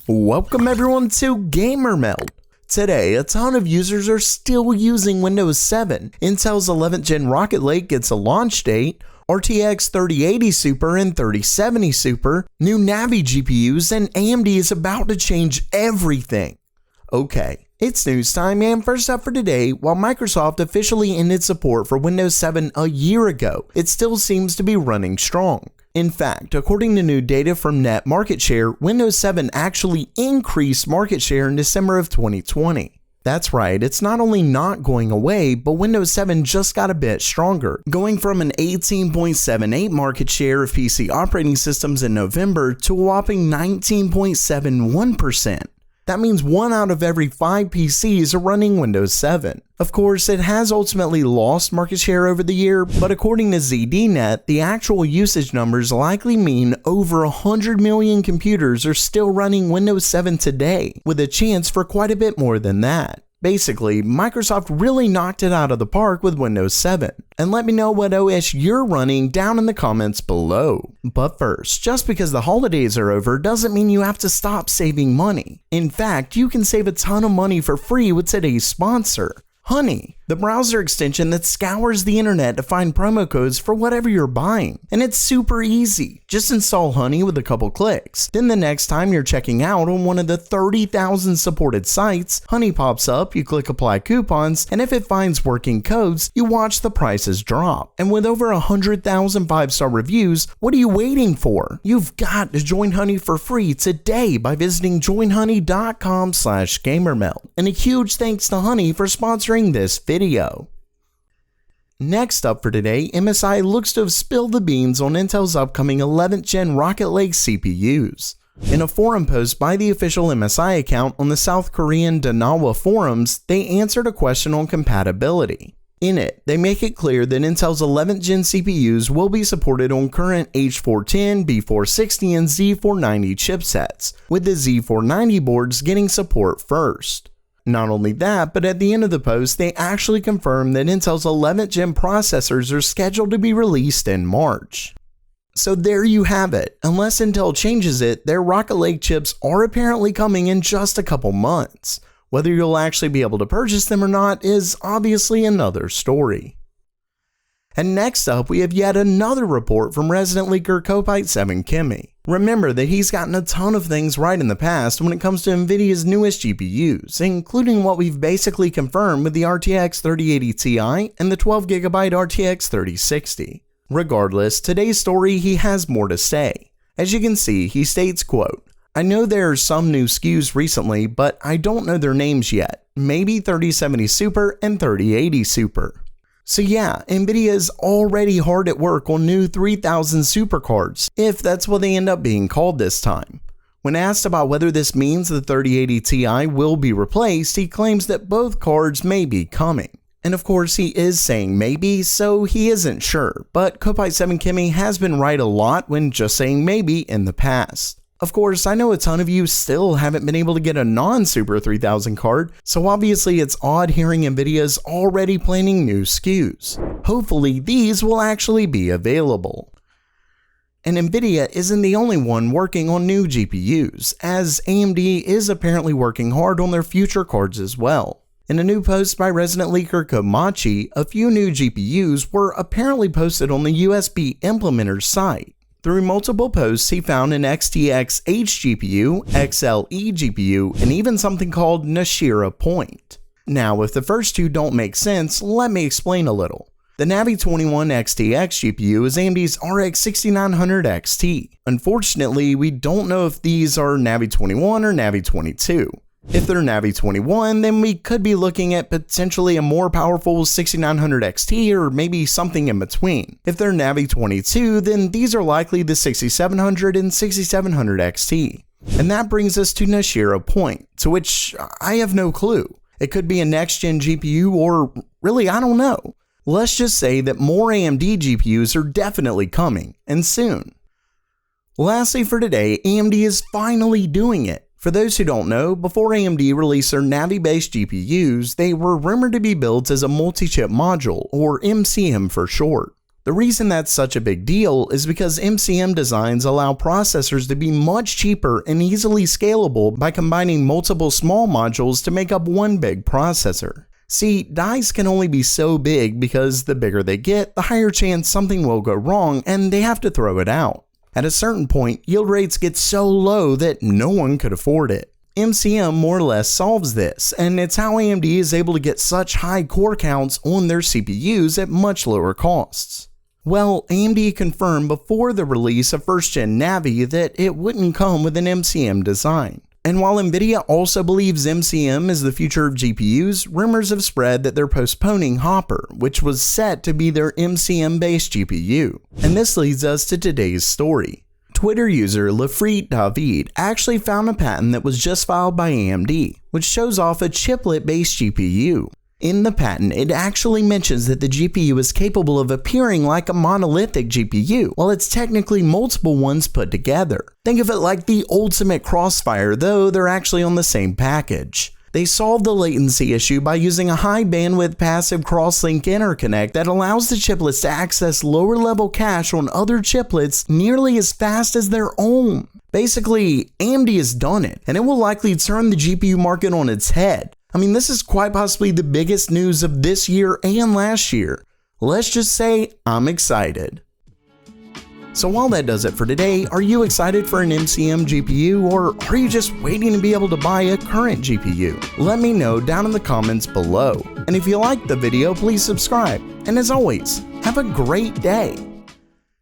Welcome everyone to GamerMeld. Today, a ton of users are still using Windows 7. Intel's 11th Gen Rocket Lake gets a launch date, RTX 3080 Super and 3070 Super, new Navi GPUs, and AMD is about to change everything. Okay, it's news time, and first up for today, while Microsoft officially ended support for Windows 7 a year ago, it still seems to be running strong. In fact, according to new data from Net Market Share, Windows 7 actually increased market share in December of 2020. That's right, it's not only not going away, but Windows 7 just got a bit stronger, going from an 18.78 market share of PC operating systems in November to a whopping 19.71%. That means 1 out of every 5 PCs are running Windows 7. Of course, it has ultimately lost market share over the year, but according to ZDNet, the actual usage numbers likely mean over 100 million computers are still running Windows 7 today, with a chance for quite a bit more than that. Basically, Microsoft really knocked it out of the park with Windows 7. And let me know what OS you're running down in the comments below. But first, just because the holidays are over doesn't mean you have to stop saving money. In fact, you can save a ton of money for free with today's sponsor, Honey, the browser extension that scours the internet to find promo codes for whatever you're buying. And it's super easy. Just install Honey with a couple clicks. Then the next time you're checking out on one of the 30,000 supported sites, Honey pops up, you click apply coupons, and if it finds working codes, you watch the prices drop. And with over 100,000 5-star reviews, what are you waiting for? You've got to join Honey for free today by visiting joinhoney.com/gamermeld. And a huge thanks to Honey for sponsoring this video. Next up for today, MSI looks to have spilled the beans on Intel's upcoming 11th Gen Rocket Lake CPUs. In a forum post by the official MSI account on the South Korean Danawa forums, they answered a question on compatibility. In it, they make it clear that Intel's 11th Gen CPUs will be supported on current H410, B460, and Z490 chipsets, with the Z490 boards getting support first. Not only that, but at the end of the post, they actually confirmed that Intel's 11th Gen processors are scheduled to be released in March. So there you have it. Unless Intel changes it, their Rocket Lake chips are apparently coming in just a couple months. Whether you'll actually be able to purchase them or not is obviously another story. And next up, we have yet another report from resident leaker Kopite7Kimi. Remember that he's gotten a ton of things right in the past when it comes to Nvidia's newest GPUs, including what we've basically confirmed with the RTX 3080 Ti and the 12GB RTX 3060. Regardless, today's story he has more to say. As you can see, he states, quote, "I know there are some new SKUs recently, but I don't know their names yet. Maybe 3070 Super and 3080 Super." So yeah, Nvidia is already hard at work on new 3000 Super cards, if that's what they end up being called this time. When asked about whether this means the 3080 Ti will be replaced, he claims that both cards may be coming. And of course he is saying maybe, so he isn't sure, but Kopite7Kimi has been right a lot when just saying maybe in the past. Of course, I know a ton of you still haven't been able to get a non-Super 3000 card, so obviously it's odd hearing Nvidia's already planning new SKUs. Hopefully these will actually be available. And Nvidia isn't the only one working on new GPUs, as AMD is apparently working hard on their future cards as well. In a new post by resident leaker Komachi, a few new GPUs were apparently posted on the USB implementer site. Through multiple posts, he found an XTX H GPU, XLE GPU, and even something called Nashira Point. Now, if the first two don't make sense, let me explain a little. The Navi 21 XTX GPU is AMD's RX 6900 XT. Unfortunately, we don't know if these are Navi 21 or Navi 22. If they're Navi 21, then we could be looking at potentially a more powerful 6900 XT or maybe something in between. If they're Navi 22, then these are likely the 6700 and 6700 XT. And that brings us to Nashira Point, to which I have no clue. It could be a next-gen GPU or really, I don't know. Let's just say that more AMD GPUs are definitely coming, and soon. Lastly for today, AMD is finally doing it. For those who don't know, before AMD released their Navi-based GPUs, they were rumored to be built as a multi-chip module, or MCM for short. The reason that's such a big deal is because MCM designs allow processors to be much cheaper and easily scalable by combining multiple small modules to make up one big processor. See, dies can only be so big because the bigger they get, the higher chance something will go wrong and they have to throw it out. At a certain point, yield rates get so low that no one could afford it. MCM more or less solves this, and it's how AMD is able to get such high core counts on their CPUs at much lower costs. Well, AMD confirmed before the release of 1st Gen Navi that it wouldn't come with an MCM design. And while Nvidia also believes MCM is the future of GPUs, rumors have spread that they're postponing Hopper, which was set to be their MCM-based GPU. And this leads us to today's story. Twitter user Lafrit David actually found a patent that was just filed by AMD, which shows off a chiplet-based GPU. In the patent, it actually mentions that the GPU is capable of appearing like a monolithic GPU, while it's technically multiple ones put together. Think of it like the ultimate crossfire, though they're actually on the same package. They solved the latency issue by using a high bandwidth passive crosslink interconnect that allows the chiplets to access lower level cache on other chiplets nearly as fast as their own. Basically, AMD has done it, and it will likely turn the GPU market on its head. I mean, this is quite possibly the biggest news of this year and last year. Let's just say I'm excited. So while that does it for today, are you excited for an MCM GPU, or are you just waiting to be able to buy a current GPU? Let me know down in the comments below. And if you liked the video, please subscribe. And as always, have a great day.